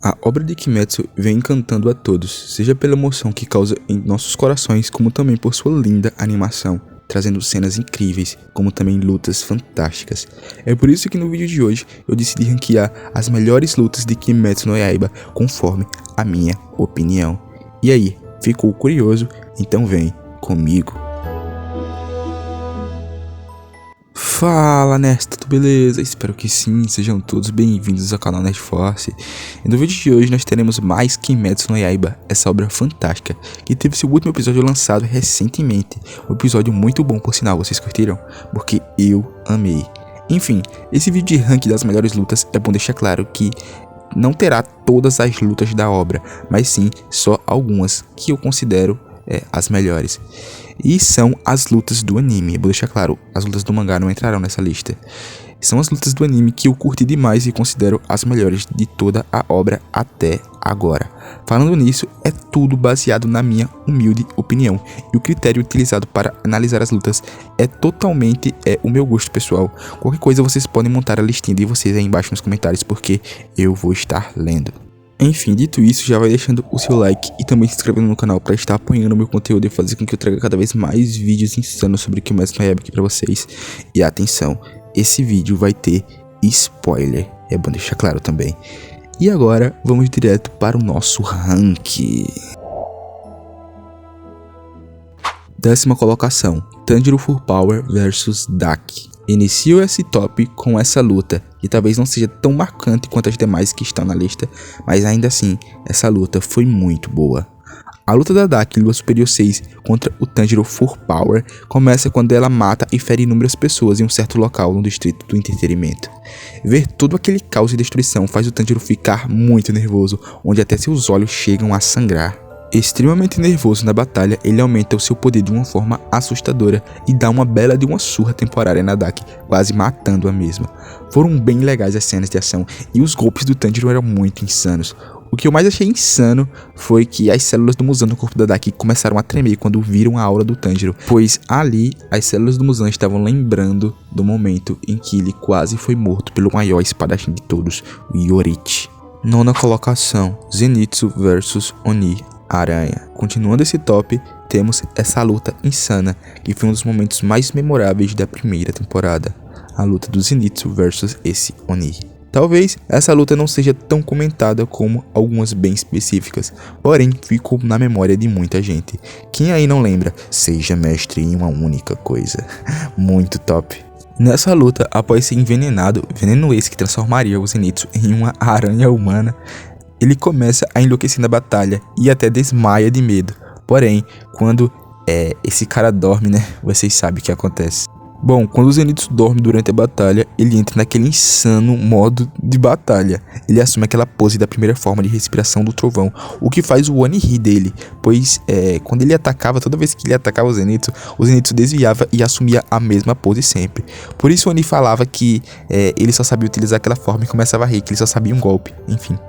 A obra de Kimetsu vem encantando a todos, seja pela emoção que causa em nossos corações, como também por sua linda animação, trazendo cenas incríveis, como também lutas fantásticas. É por isso que no vídeo de hoje eu decidi ranquear as melhores lutas de Kimetsu no Yaiba, conforme a minha opinião. E aí, ficou curioso? Então vem comigo. Fala Nerd, tudo beleza? Espero que sim, sejam todos bem-vindos ao canal Nerd Force. E no vídeo de hoje nós teremos mais Kimetsu no Yaiba, essa obra fantástica, que teve seu último episódio lançado recentemente. Um episódio muito bom, por sinal, vocês curtiram? Porque eu amei. Enfim, esse vídeo de ranking das melhores lutas é bom deixar claro que não terá todas as lutas da obra, mas sim só algumas que eu considero as melhores. E são as lutas do anime. Vou deixar claro, as lutas do mangá não entrarão nessa lista. São as lutas do anime que eu curti demais e considero as melhores de toda a obra até agora. Falando nisso, é tudo baseado na minha humilde opinião. E o critério utilizado para analisar as lutas é totalmente o meu gosto pessoal. Qualquer coisa vocês podem montar a listinha de vocês aí embaixo nos comentários, porque eu vou estar lendo. Enfim, dito isso, já vai deixando o seu like e também se inscrevendo no canal para estar apoiando o meu conteúdo e fazer com que eu traga cada vez mais vídeos insanos sobre Kimetsu no Yaiba aqui para vocês. E atenção, esse vídeo vai ter spoiler, é bom deixar claro também. E agora, vamos direto para o nosso ranking. 10ª colocação, Tanjiro Full Power vs Daki. Inicio esse top com essa luta, que talvez não seja tão marcante quanto as demais que estão na lista, mas ainda assim, essa luta foi muito boa. A luta da Daki, Lua Superior 6, contra o Tanjiro Full Power, começa quando ela mata e fere inúmeras pessoas em um certo local no distrito do entretenimento. Ver todo aquele caos e destruição faz o Tanjiro ficar muito nervoso, onde até seus olhos chegam a sangrar. Extremamente nervoso na batalha, ele aumenta o seu poder de uma forma assustadora e dá uma bela de uma surra temporária na Daki, quase matando a mesma. Foram bem legais as cenas de ação e os golpes do Tanjiro eram muito insanos. O que eu mais achei insano foi que as células do Muzan no corpo da Daki começaram a tremer quando viram a aura do Tanjiro, pois ali as células do Muzan estavam lembrando do momento em que ele quase foi morto pelo maior espadachim de todos, o Yoriichi. 9ª colocação, Zenitsu vs Oni Aranha. Continuando esse top, temos essa luta insana, que foi um dos momentos mais memoráveis da primeira temporada. A luta do Zenitsu versus esse Oni. Talvez essa luta não seja tão comentada como algumas bem específicas, porém ficou na memória de muita gente. Quem aí não lembra, seja mestre em uma única coisa. Muito top. Nessa luta, após ser envenenado, veneno esse que transformaria o Zenitsu em uma aranha humana, ele começa a enlouquecer na batalha e até desmaia de medo. Porém, quando esse cara dorme, né, vocês sabem o que acontece. Bom, quando o Zenitsu dorme durante a batalha, ele entra naquele insano modo de batalha. Ele assume aquela pose da primeira forma de respiração do trovão, o que faz o Oni rir dele, pois quando ele atacava, toda vez que ele atacava o Zenitsu desviava e assumia a mesma pose sempre. Por isso o Oni falava que ele só sabia utilizar aquela forma e começava a rir, que ele só sabia um golpe, enfim.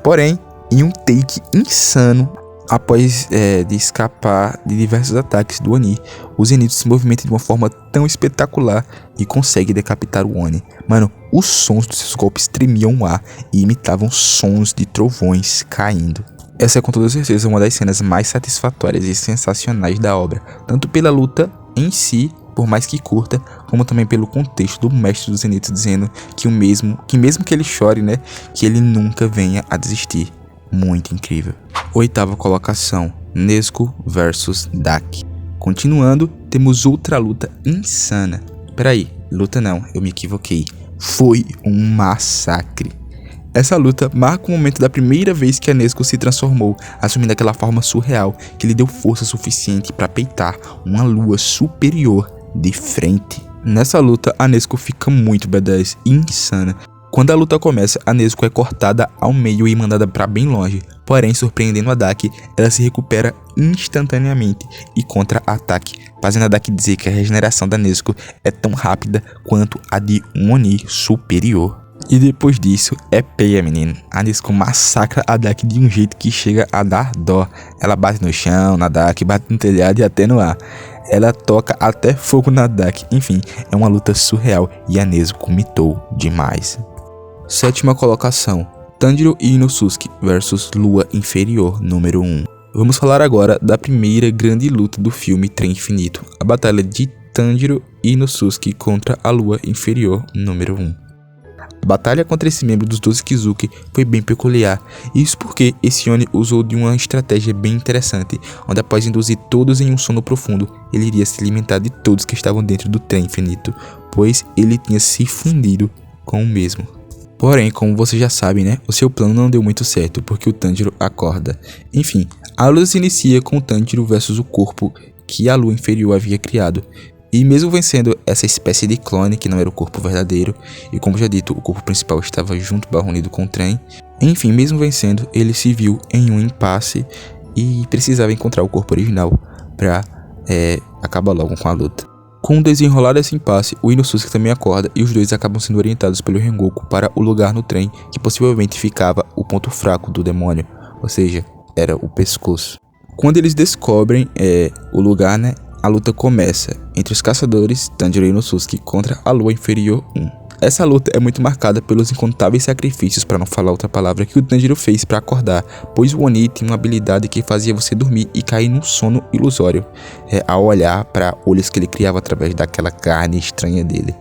Porém, em um take insano, após de escapar de diversos ataques do Oni, o Zenitsu se movimenta de uma forma tão espetacular e consegue decapitar o Oni. Mano, os sons dos seus golpes tremiam o ar e imitavam sons de trovões caindo. Essa é com toda certeza uma das cenas mais satisfatórias e sensacionais da obra, tanto pela luta em si, por mais que curta, como também pelo contexto do mestre do Zenitsu dizendo que mesmo que ele chore, né, que ele nunca venha a desistir. Muito incrível. 8ª colocação, Nezuko vs Daki. Continuando, temos outra luta insana. Peraí, luta não, eu me equivoquei. Foi um massacre. Essa luta marca o momento da primeira vez que a Nezuko se transformou, assumindo aquela forma surreal que lhe deu força suficiente para peitar uma lua superior de frente. Nessa luta, a Nezuko fica muito badass e insana. Quando a luta começa, a Nezuko é cortada ao meio e mandada para bem longe, porém surpreendendo a Daki, ela se recupera instantaneamente e contra-ataque, fazendo a Daki dizer que a regeneração da Nezuko é tão rápida quanto a de um Oni superior. E depois disso, é peia, menino. A Nezuko massacra a Daki de um jeito que chega a dar dó. Ela bate no chão, na Daki, bate no telhado e até no ar. Ela toca até fogo na Daki. Enfim, é uma luta surreal e a Nezuko mitou demais. 7ª colocação, Tanjiro e Inosuke versus Lua Inferior número 1. Vamos falar agora da primeira grande luta do filme Trem Infinito, a batalha de Tanjiro e Inosuke contra a Lua Inferior número 1. A batalha contra esse membro dos 12 Kizuki foi bem peculiar, e isso porque esse Oni usou de uma estratégia bem interessante, onde após induzir todos em um sono profundo, ele iria se alimentar de todos que estavam dentro do Trem Infinito, pois ele tinha se fundido com o mesmo. Porém, como você já sabe, né, o seu plano não deu muito certo, porque o Tanjiro acorda. Enfim, a luta se inicia com o Tanjiro versus o corpo que a Lua Inferior havia criado. E mesmo vencendo essa espécie de clone, que não era o corpo verdadeiro, e como já dito, o corpo principal estava junto unido com o trem, enfim, mesmo vencendo, ele se viu em um impasse e precisava encontrar o corpo original para acabar logo com a luta. Com o desenrolar desse impasse, o Inosuke também acorda e os dois acabam sendo orientados pelo Rengoku para o lugar no trem que possivelmente ficava o ponto fraco do demônio, ou seja, era o pescoço. Quando eles descobrem o lugar, né, a luta começa entre os caçadores Tanjiro e Inosuke contra a Lua Inferior 1. Essa luta é muito marcada pelos incontáveis sacrifícios, para não falar outra palavra, que o Tanjiro fez para acordar, pois o Oni tinha uma habilidade que fazia você dormir e cair num sono ilusório, ao olhar para olhos que ele criava através daquela carne estranha dele.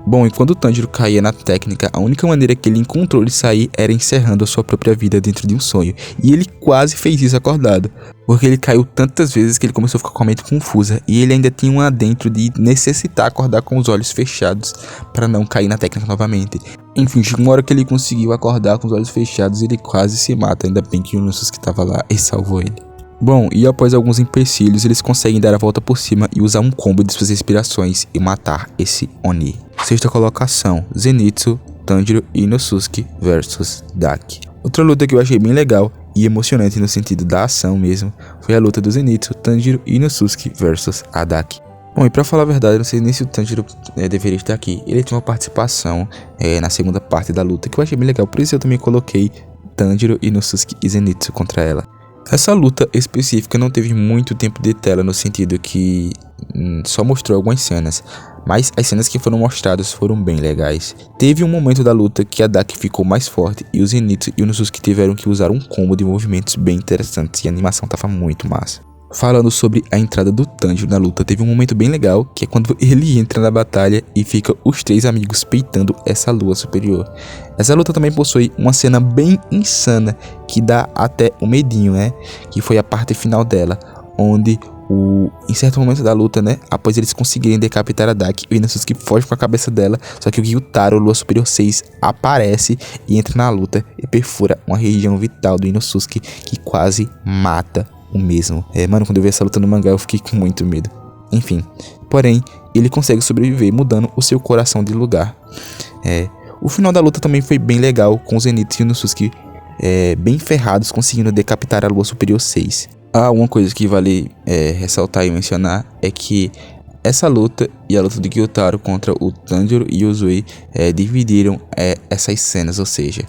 Bom, e quando o Tanjiro caía na técnica, a única maneira que ele encontrou de sair era encerrando a sua própria vida dentro de um sonho. E ele quase fez isso acordado, porque ele caiu tantas vezes que ele começou a ficar com a mente confusa. E ele ainda tinha um adentro de necessitar acordar com os olhos fechados para não cair na técnica novamente. Enfim, chegou uma hora que ele conseguiu acordar com os olhos fechados e ele quase se mata. Ainda bem que o Inosuke estava lá e salvou ele. Bom, e após alguns empecilhos, eles conseguem dar a volta por cima e usar um combo de suas respirações e matar esse Oni. Sexta colocação, Zenitsu, Tanjiro e Inosuke versus Daki. Outra luta que eu achei bem legal e emocionante no sentido da ação mesmo, foi a luta do Zenitsu, Tanjiro e Inosuke versus a Daki. Bom, e pra falar a verdade, eu não sei nem se o Tanjiro deveria estar aqui. Ele tinha uma participação na segunda parte da luta que eu achei bem legal, por isso eu também coloquei Tanjiro, Inosuke e Zenitsu contra ela. Essa luta específica não teve muito tempo de tela, no sentido que só mostrou algumas cenas, mas as cenas que foram mostradas foram bem legais. Teve um momento da luta que a Daki ficou mais forte e o Zenitsu e o Inosuke tiveram que usar um combo de movimentos bem interessantes e a animação tava muito massa. Falando sobre a entrada do Tanjiro na luta, teve um momento bem legal, que é quando ele entra na batalha e fica os três amigos peitando essa lua superior. Essa luta também possui uma cena bem insana, que dá até um medinho, né? Que foi a parte final dela, onde em certo momento da luta, né, após eles conseguirem decapitar a Daki, o Inosuke foge com a cabeça dela, só que o Gyutaro, Lua Superior 6, aparece e entra na luta e perfura uma região vital do Inosuke, que quase mata o mesmo. Mano, quando eu vi essa luta no mangá eu fiquei com muito medo. Enfim, porém, ele consegue sobreviver mudando o seu coração de lugar. O final da luta também foi bem legal, com o Zenitsu e o Inosuke bem ferrados, conseguindo decapitar a Lua Superior 6. Uma coisa que vale ressaltar e mencionar é que essa luta e a luta do Gyutaro contra o Tanjiro e o Uzui dividiram essas cenas, ou seja,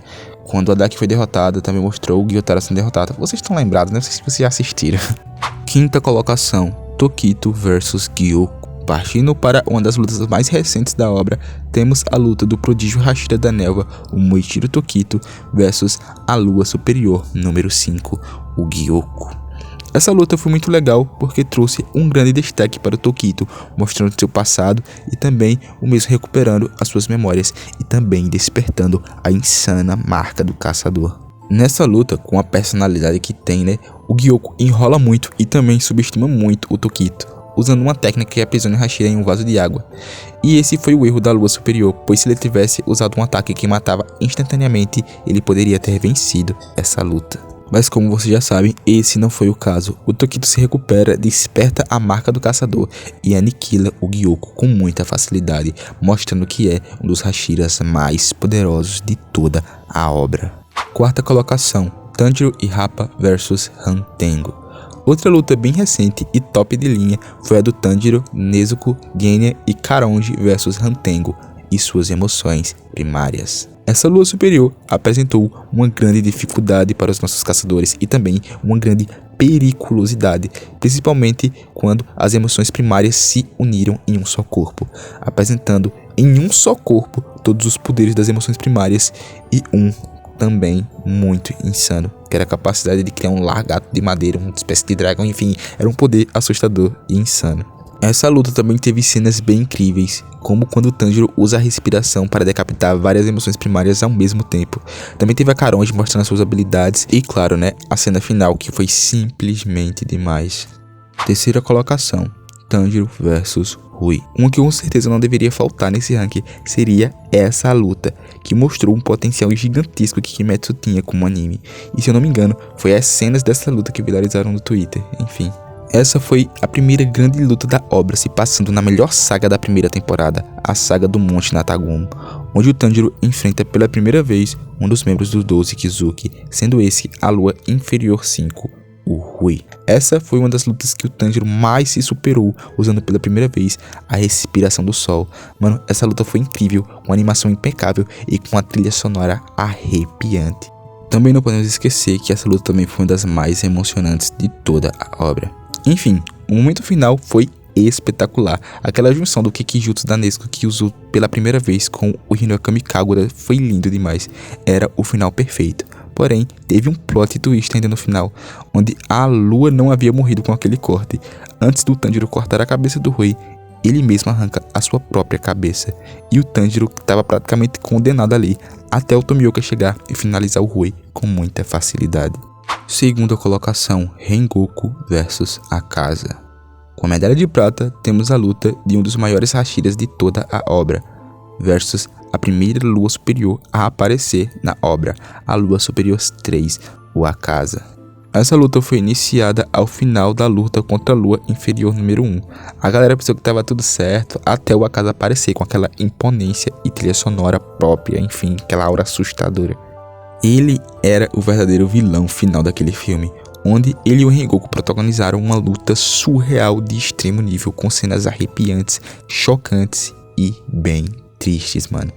quando a Daki foi derrotada, também mostrou o Gyutaro sendo derrotado. Vocês estão lembrados, né? Não sei se vocês já assistiram. Quinta colocação, Tokito versus Gyoko. Partindo para uma das lutas mais recentes da obra, temos a luta do prodígio Hashira da Nelva, o Moichiro Tokito, versus a Lua Superior número 5, o Gyoko. Essa luta foi muito legal porque trouxe um grande destaque para o Tokito, mostrando seu passado e também o mesmo recuperando as suas memórias e também despertando a insana marca do caçador. Nessa luta, com a personalidade que tem, né, o Gyoko enrola muito e também subestima muito o Tokito, usando uma técnica que aprisiona Hashira em um vaso de água. E esse foi o erro da Lua Superior, pois se ele tivesse usado um ataque que matava instantaneamente, ele poderia ter vencido essa luta. Mas como vocês já sabem, esse não foi o caso. O Tokito se recupera, desperta a marca do caçador e aniquila o Gyoko com muita facilidade, mostrando que é um dos Hashiras mais poderosos de toda a obra. Quarta colocação, Tanjiro e Rappa versus Hantengo. Outra luta bem recente e top de linha foi a do Tanjiro, Nezuko, Genya e Karonji versus Hantengo e suas emoções primárias. Essa lua superior apresentou uma grande dificuldade para os nossos caçadores e também uma grande periculosidade, principalmente quando as emoções primárias se uniram em um só corpo, apresentando em um só corpo todos os poderes das emoções primárias e um também muito insano, que era a capacidade de criar um lagarto de madeira, uma espécie de dragão, enfim, era um poder assustador e insano. Essa luta também teve cenas bem incríveis, como quando o Tanjiro usa a respiração para decapitar várias emoções primárias ao mesmo tempo. Também teve a Caronji mostrando suas habilidades e, claro, né, a cena final, que foi simplesmente demais. Terceira colocação, Tanjiro versus Rui. Uma que com certeza não deveria faltar nesse ranking seria essa luta, que mostrou um potencial gigantesco que Kimetsu tinha como anime. E se eu não me engano, foi as cenas dessa luta que viralizaram no Twitter, enfim. Essa foi a primeira grande luta da obra, se passando na melhor saga da primeira temporada, a saga do Monte Natagumo, onde o Tanjiro enfrenta pela primeira vez um dos membros dos 12 Kizuki, sendo esse a Lua Inferior 5, o Rui. Essa foi uma das lutas que o Tanjiro mais se superou, usando pela primeira vez a respiração do sol. Mano, essa luta foi incrível, com animação impecável e com a trilha sonora arrepiante. Também não podemos esquecer que essa luta também foi uma das mais emocionantes de toda a obra. Enfim, o momento final foi espetacular. Aquela junção do Kikijutsu da Nezuko que usou pela primeira vez com o Hinokami Kagura foi lindo demais. Era o final perfeito. Porém, teve um plot twist ainda no final, onde a Lua não havia morrido com aquele corte. Antes do Tanjiro cortar a cabeça do Rui, ele mesmo arranca a sua própria cabeça. E o Tanjiro estava praticamente condenado ali, até o Tomioka chegar e finalizar o Rui com muita facilidade. Segunda colocação, Rengoku versus Akaza. Com a medalha de prata, temos a luta de um dos maiores Hashiras de toda a obra, versus a primeira lua superior a aparecer na obra, a lua superior 3, o Akaza. Essa luta foi iniciada ao final da luta contra a lua inferior número 1. A galera pensou que estava tudo certo, até o Akaza aparecer com aquela imponência e trilha sonora própria, enfim, aquela aura assustadora. Ele era o verdadeiro vilão final daquele filme, onde ele e o Rengoku protagonizaram uma luta surreal de extremo nível, com cenas arrepiantes, chocantes e bem tristes, mano.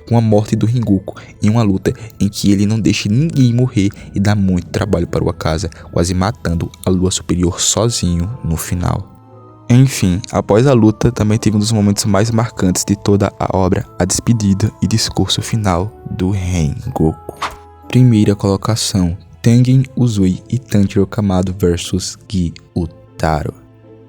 Com a morte do Rengoku em uma luta em que ele não deixa ninguém morrer e dá muito trabalho para o Akaza, quase matando a lua superior sozinho no final. Enfim, após a luta, também teve um dos momentos mais marcantes de toda a obra, a despedida e discurso final do Rengoku. Primeira colocação, Tengen Uzui e Tanjiro Kamado versus Gyutaro.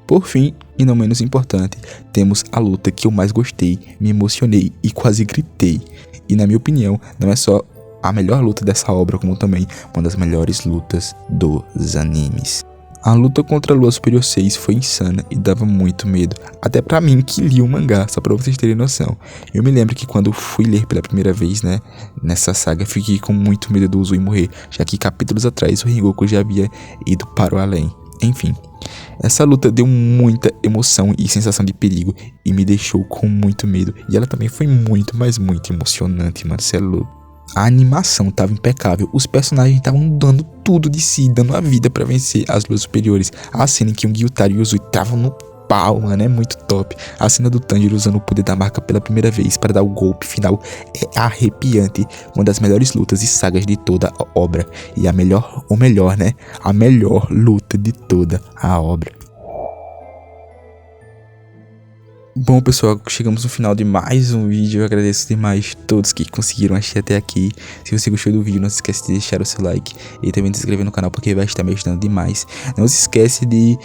Por fim, e não menos importante, temos a luta que eu mais gostei, me emocionei e quase gritei. E na minha opinião, não é só a melhor luta dessa obra, como também uma das melhores lutas dos animes. A luta contra a Lua Superior 6 foi insana e dava muito medo, até pra mim que li o mangá, só pra vocês terem noção. Eu me lembro que quando fui ler pela primeira vez, né, nessa saga, fiquei com muito medo do Uzui morrer, já que capítulos atrás o Rengoku já havia ido para o além. Enfim, essa luta deu muita emoção e sensação de perigo e me deixou com muito medo. E ela também foi muito, mas muito emocionante, mano, cê é louco. A animação estava impecável, os personagens estavam dando tudo de si, dando a vida para vencer as luas superiores. A cena em que o Gyutaro e o Uzui estavam no pau, mano, é muito top. A cena do Tanjiro usando o poder da marca pela primeira vez para dar o golpe final é arrepiante. Uma das melhores lutas e sagas de toda a obra. E a melhor luta de toda a obra. Bom, pessoal, chegamos no final de mais um vídeo. Eu agradeço demais a todos que conseguiram assistir até aqui. Se você gostou do vídeo, não se esquece de deixar o seu like e também de se inscrever no canal, porque vai estar me ajudando demais. Não se esquece de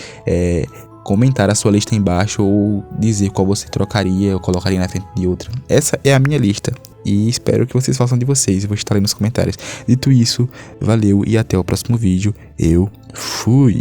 comentar a sua lista aí embaixo ou dizer qual você trocaria ou colocaria na frente de outra. Essa é a minha lista e espero que vocês façam de vocês. Eu vou estar aí nos comentários. Dito isso, valeu e até o próximo vídeo. Eu fui!